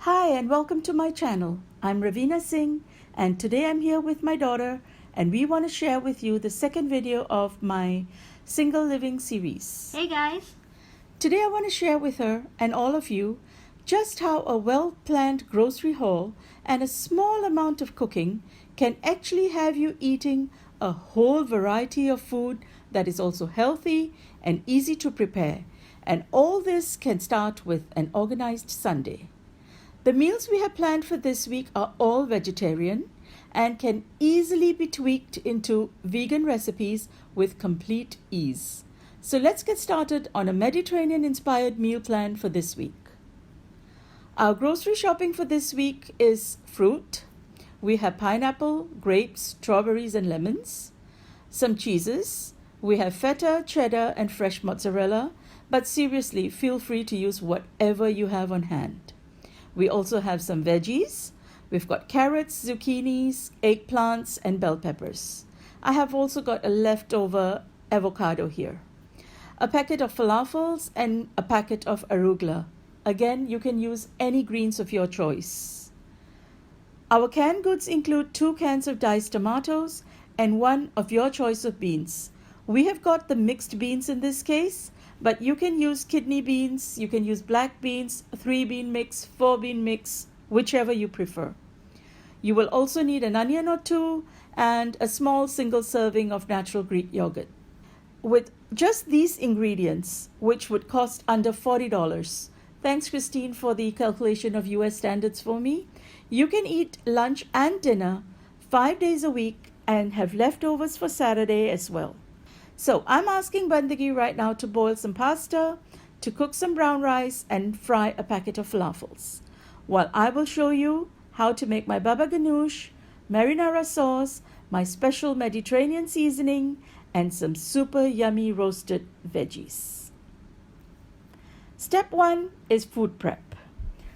Hi and welcome to my channel. I'm Ravina Singh and today I'm here with my daughter and we want to share with you the second video of my single living series. Hey guys! Today I want to share with her and all of you just how a well-planned grocery haul and a small amount of cooking can actually have you eating a whole variety of food that is also healthy and easy to prepare. And all this can start with an organized Sunday. The meals we have planned for this week are all vegetarian and can easily be tweaked into vegan recipes with complete ease. So let's get started on a Mediterranean-inspired meal plan for this week. Our grocery shopping for this week is fruit. We have pineapple, grapes, strawberries, and lemons. Some cheeses. We have feta, cheddar, and fresh mozzarella. But seriously, feel free to use whatever you have on hand. We also have some veggies. We've got carrots, zucchinis, eggplants, and bell peppers. I have also got a leftover avocado here. A packet of falafels and a packet of arugula. Again, you can use any greens of your choice. Our canned goods include 2 cans of diced tomatoes and 1 of your choice of beans. We have got the mixed beans in this case, but you can use kidney beans, you can use black beans, 3-bean mix, 4-bean mix, whichever you prefer. You will also need an onion or 2 and a small single serving of natural Greek yogurt. With just these ingredients, which would cost under $40, thanks Christine for the calculation of US standards for me, you can eat lunch and dinner 5 days a week and have leftovers for Saturday as well. So I'm asking Bandhagi right now to boil some pasta, to cook some brown rice and fry a packet of falafels, while I will show you how to make my baba ganoush, marinara sauce, my special Mediterranean seasoning, and some super yummy roasted veggies. Step 1 is food prep.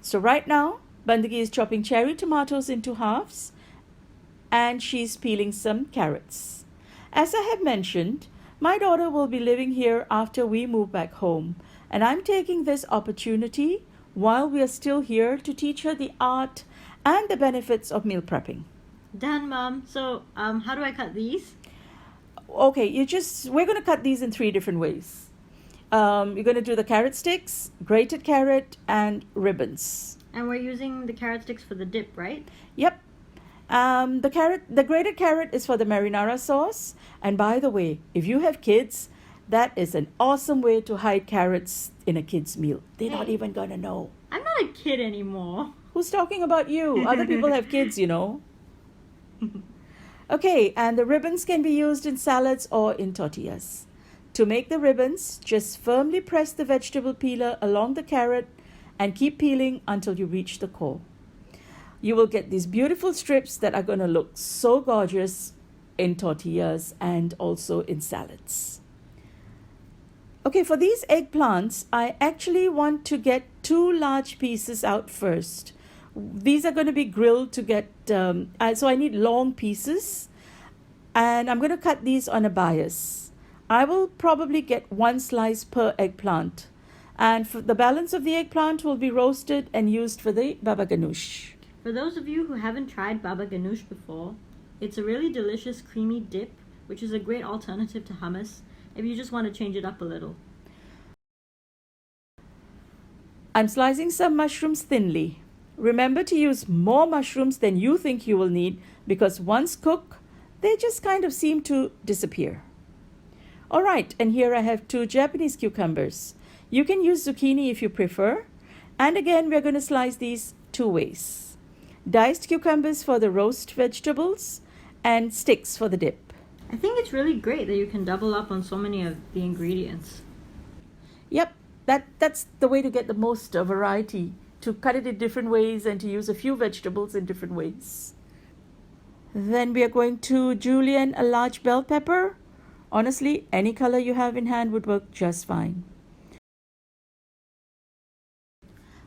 So right now, Bandhagi is chopping cherry tomatoes into halves and she's peeling some carrots. As I have mentioned, my daughter will be living here after we move back home, and I'm taking this opportunity while we are still here to teach her the art and the benefits of meal prepping. Done, Mom. So, how do I cut these? Okay, we're going to cut these in 3 different ways. You're going to do the carrot sticks, grated carrot, and ribbons. And we're using the carrot sticks for the dip, right? Yep. The grated carrot is for the marinara sauce. And by the way, if you have kids, that is an awesome way to hide carrots in a kid's meal. They're not even going to know. I'm not a kid anymore. Who's talking about you? Other people have kids, you know. Okay, and the ribbons can be used in salads or in tortillas. To make the ribbons, just firmly press the vegetable peeler along the carrot and keep peeling until you reach the core. You will get these beautiful strips that are going to look so gorgeous in tortillas and also in salads. Okay, for these eggplants, I actually want to get 2 large pieces out first. These are going to be grilled to get, so I need long pieces. And I'm going to cut these on a bias. I will probably get 1 slice per eggplant. And for the balance of the eggplant will be roasted and used for the baba ganoush. For those of you who haven't tried baba ganoush before, it's a really delicious creamy dip, which is a great alternative to hummus if you just want to change it up a little. I'm slicing some mushrooms thinly. Remember to use more mushrooms than you think you will need because once cooked, they just kind of seem to disappear. All right, and here I have 2 Japanese cucumbers. You can use zucchini if you prefer. And again, we're going to slice these 2 ways. Diced cucumbers for the roast vegetables and sticks for the dip. I think it's really great that you can double up on so many of the ingredients. Yep, that's the way to get the most variety, to cut it in different ways and to use a few vegetables in different ways. Then we are going to julienne a large bell pepper. Honestly, any color you have in hand would work just fine.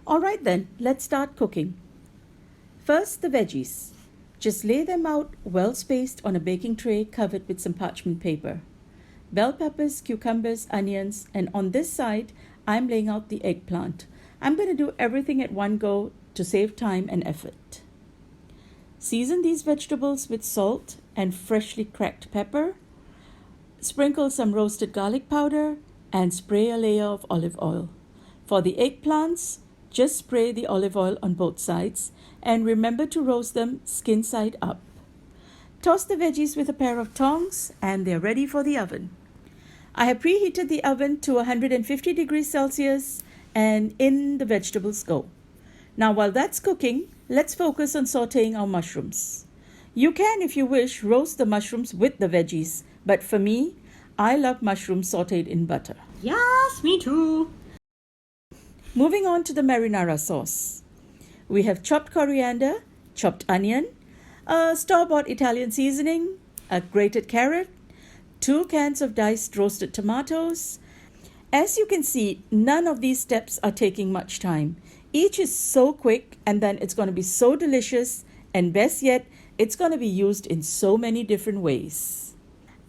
All right then, let's start cooking. First, the veggies. Just lay them out well spaced on a baking tray covered with some parchment paper. Bell peppers, cucumbers, onions, and on this side, I'm laying out the eggplant. I'm going to do everything at one go to save time and effort. Season these vegetables with salt and freshly cracked pepper. Sprinkle some roasted garlic powder and spray a layer of olive oil. For the eggplants, just spray the olive oil on both sides and remember to roast them skin side up. Toss the veggies with a pair of tongs and they're ready for the oven. I have preheated the oven to 150 degrees Celsius and in the vegetables go. Now while that's cooking, let's focus on sauteing our mushrooms. You can, if you wish, roast the mushrooms with the veggies, but for me, I love mushrooms sauteed in butter. Yes, me too. Moving on to the marinara sauce. We have chopped coriander, chopped onion, a store-bought Italian seasoning, a grated carrot, 2 cans of diced roasted tomatoes. As you can see, none of these steps are taking much time. Each is so quick and then it's going to be so delicious, and best yet, it's going to be used in so many different ways.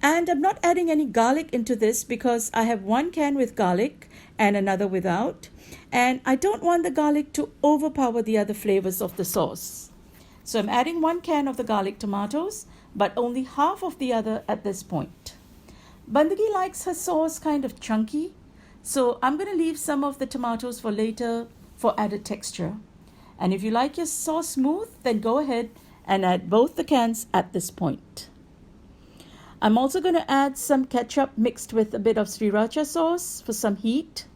And I'm not adding any garlic into this because I have 1 can with garlic and another without, and I don't want the garlic to overpower the other flavors of the sauce. So I'm adding 1 can of the garlic tomatoes, but only half of the other at this point. Bandhagi likes her sauce kind of chunky, so I'm going to leave some of the tomatoes for later for added texture. And if you like your sauce smooth, then go ahead and add both the cans at this point. I'm also going to add some ketchup mixed with a bit of sriracha sauce for some heat,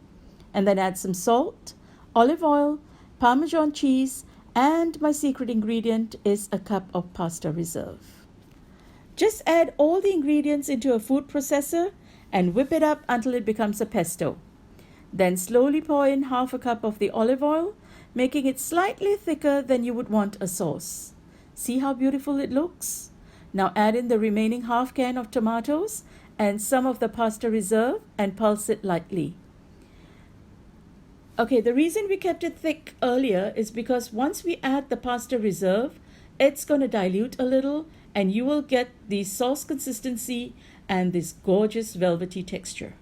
and then add some salt, olive oil, Parmesan cheese, and my secret ingredient is a cup of pasta reserve. Just add all the ingredients into a food processor and whip it up until it becomes a pesto. Then slowly pour in half a cup of the olive oil, making it slightly thicker than you would want a sauce. See how beautiful it looks? Now add in the remaining half can of tomatoes and some of the pasta reserve and pulse it lightly. Okay, the reason we kept it thick earlier is because once we add the pasta reserve, it's going to dilute a little and you will get the sauce consistency and this gorgeous velvety texture.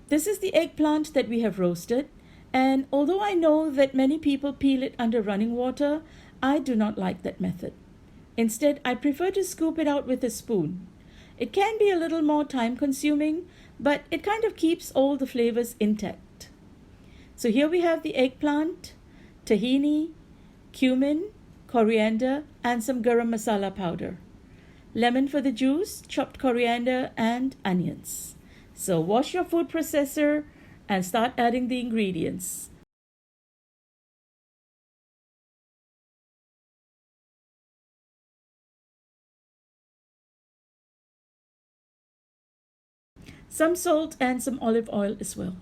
This is the eggplant that we have roasted, and although I know that many people peel it under running water, I do not like that method. Instead, I prefer to scoop it out with a spoon. It can be a little more time consuming, but it kind of keeps all the flavors intact. So here we have the eggplant, tahini, cumin, coriander, and some garam masala powder. Lemon for the juice, chopped coriander, and onions. So wash your food processor and start adding the ingredients. Some salt and some olive oil as well.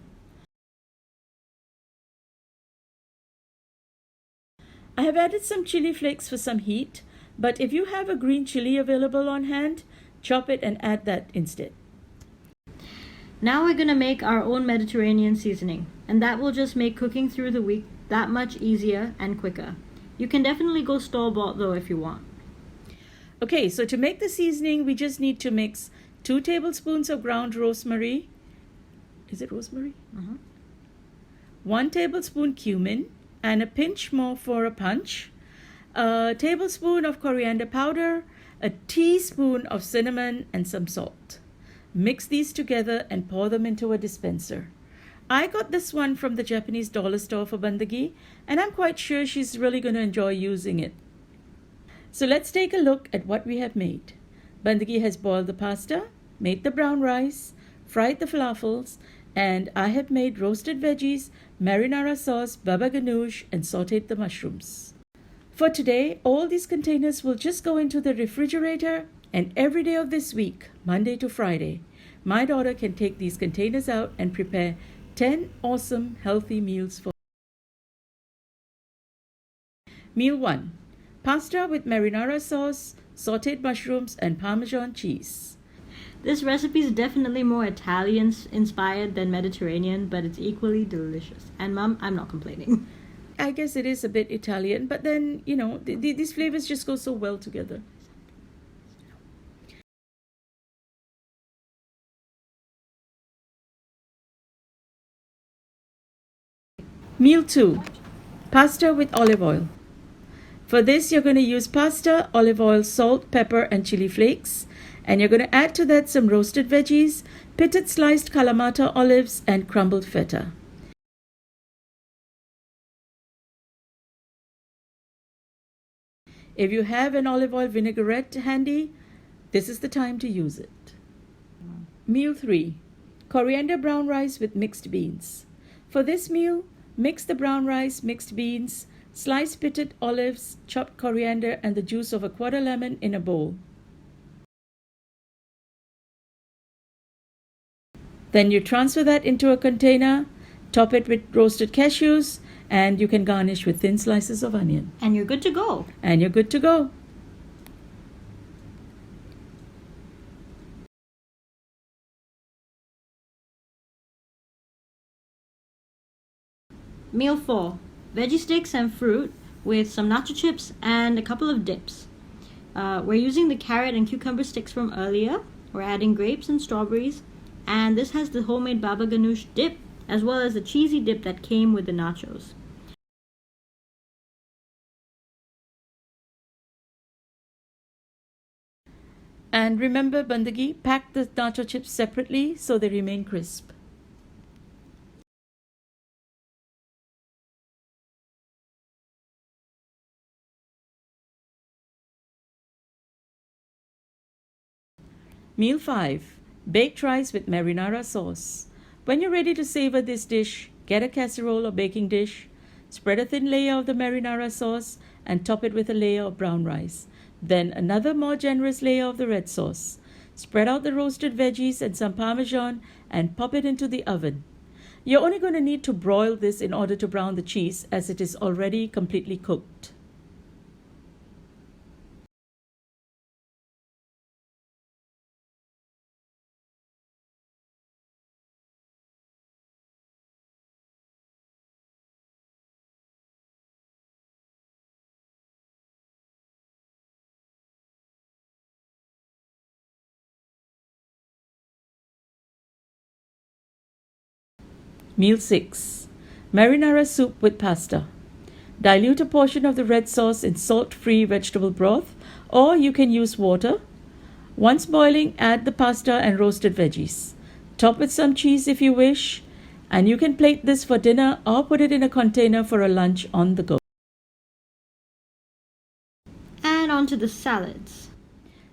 I have added some chili flakes for some heat, but if you have a green chili available on hand, chop it and add that instead. Now we're going to make our own Mediterranean seasoning, and that will just make cooking through the week that much easier and quicker. You can definitely go store-bought though if you want. Okay, so to make the seasoning, we just need to mix 2 tablespoons of ground rosemary. Is it rosemary? 1 tablespoon cumin and a pinch more for a punch. A tablespoon of coriander powder, a teaspoon of cinnamon, and some salt. Mix these together and pour them into a dispenser. I got this one from the Japanese dollar store for Bandhagi, and I'm quite sure she's really going to enjoy using it. So let's take a look at what we have made. Bandhagi has boiled the pasta, made the brown rice, fried the falafels, and I have made roasted veggies, marinara sauce, baba ganoush, and sauteed the mushrooms. For today, all these containers will just go into the refrigerator, and every day of this week, Monday to Friday, my daughter can take these containers out and prepare 10 awesome healthy meals for. Meal 1. Pasta with marinara sauce, sauteed mushrooms, and Parmesan cheese. This recipe is definitely more Italian inspired than Mediterranean, but it's equally delicious. And Mom, I'm not complaining. I guess it is a bit Italian, but then, these flavors just go so well together. Meal 2. Pasta with olive oil. For this, you're going to use pasta, olive oil, salt, pepper, and chili flakes. And you're going to add to that some roasted veggies, pitted sliced Kalamata olives, and crumbled feta. If you have an olive oil vinaigrette handy, this is the time to use it. Meal 3. Coriander brown rice with mixed beans. For this meal, mix the brown rice, mixed beans, slice pitted olives, chopped coriander, and the juice of a quarter lemon in a bowl. Then you transfer that into a container, top it with roasted cashews, and you can garnish with thin slices of onion. And you're good to go. And you're good to go. Meal 4. Veggie sticks and fruit with some nacho chips and a couple of dips. We're using the carrot and cucumber sticks from earlier. We're adding grapes and strawberries. And this has the homemade baba ganoush dip, as well as the cheesy dip that came with the nachos. And remember, Bandhagi, pack the nacho chips separately so they remain crisp. Meal 5. Baked rice with marinara sauce. When you're ready to savor this dish, get a casserole or baking dish, spread a thin layer of the marinara sauce, and top it with a layer of brown rice. Then another more generous layer of the red sauce. Spread out the roasted veggies and some parmesan and pop it into the oven. You're only going to need to broil this in order to brown the cheese, as it is already completely cooked. Meal 6. Marinara soup with pasta. Dilute a portion of the red sauce in salt-free vegetable broth, or you can use water. Once boiling, add the pasta and roasted veggies. Top with some cheese if you wish, and you can plate this for dinner or put it in a container for a lunch on the go. And on to the salads.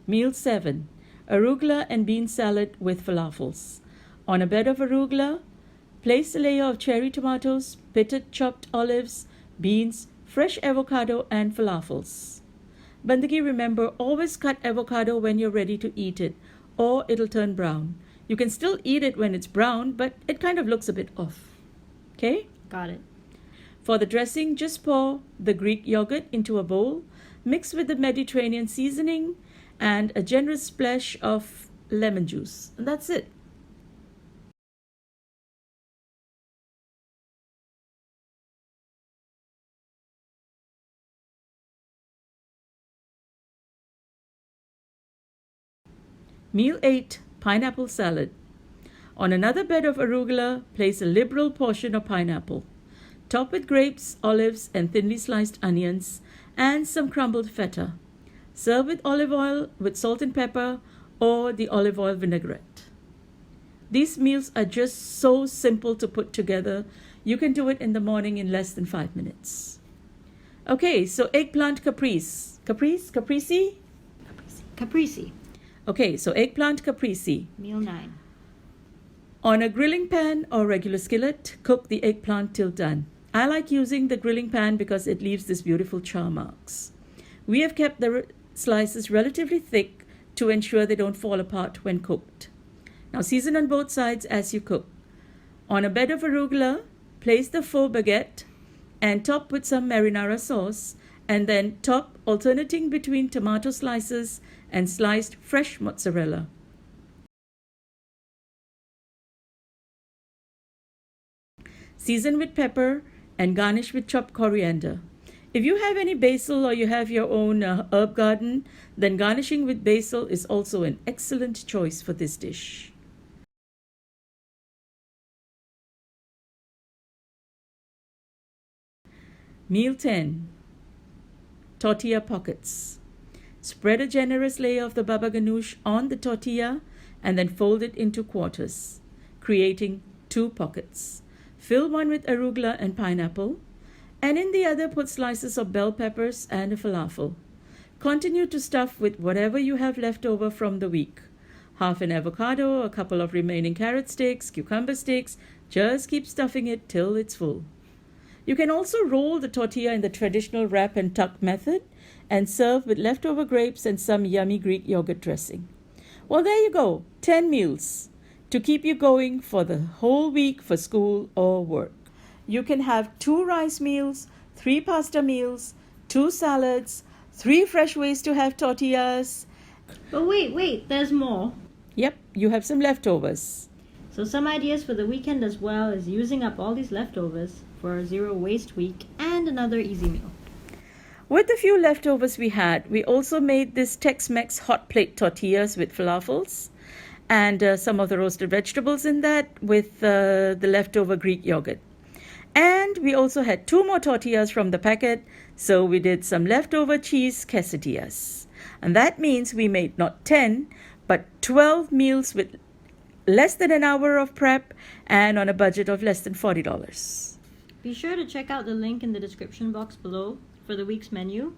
Meal 7. Arugula and bean salad with falafels. On a bed of arugula, place a layer of cherry tomatoes, pitted chopped olives, beans, fresh avocado, and falafels. Bandhagi, remember, always cut avocado when you're ready to eat it, or it'll turn brown. You can still eat it when it's brown, but it kind of looks a bit off. Okay? Got it. For the dressing, just pour the Greek yogurt into a bowl, mix with the Mediterranean seasoning, and a generous splash of lemon juice. And that's it. Meal 8. Pineapple salad. On another bed of arugula, place a liberal portion of pineapple. Top with grapes, olives, and thinly sliced onions, and some crumbled feta. Serve with olive oil with salt and pepper, or the olive oil vinaigrette. These meals are just so simple to put together. You can do it in the morning in less than 5 minutes. Okay, so eggplant caprese. Caprese? Caprese. Okay, so eggplant caprese. Meal 9. On a grilling pan or regular skillet, cook the eggplant till done. I like using the grilling pan because it leaves these beautiful char marks. We have kept the slices relatively thick to ensure they don't fall apart when cooked. Now season on both sides as you cook. On a bed of arugula, place the faux baguette and top with some marinara sauce, and then top alternating between tomato slices and sliced fresh mozzarella. Season with pepper and garnish with chopped coriander. If you have any basil or you have your own herb garden, then garnishing with basil is also an excellent choice for this dish. Meal 10. Tortilla pockets. Spread a generous layer of the baba ganoush on the tortilla and then fold it into quarters, creating 2 pockets. Fill one with arugula and pineapple, and in the other put slices of bell peppers and a falafel. Continue to stuff with whatever you have left over from the week. Half an avocado, a couple of remaining carrot sticks, cucumber sticks. Just keep stuffing it till it's full. You can also roll the tortilla in the traditional wrap and tuck method and serve with leftover grapes and some yummy Greek yogurt dressing. Well, there you go, 10 meals to keep you going for the whole week for school or work. You can have 2 rice meals, 3 pasta meals, 2 salads, 3 fresh ways to have tortillas. But wait, there's more. Yep, you have some leftovers. So some ideas for the weekend as well as using up all these leftovers for a zero waste week and another easy meal. With the few leftovers we had, we also made this Tex-Mex hot plate tortillas with falafels and some of the roasted vegetables in that with the leftover Greek yogurt. And we also had 2 more tortillas from the packet, so we did some leftover cheese quesedillas. And that means we made not 10, but 12 meals with less than an hour of prep and on a budget of less than $40. Be sure to check out the link in the description box below for the week's menu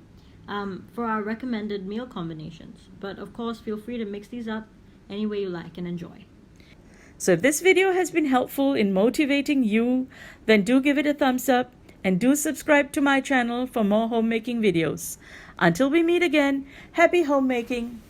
for our recommended meal combinations. But of course, feel free to mix these up any way you like and enjoy. So if this video has been helpful in motivating you, then do give it a thumbs up and do subscribe to my channel for more homemaking videos. Until we meet again, happy homemaking!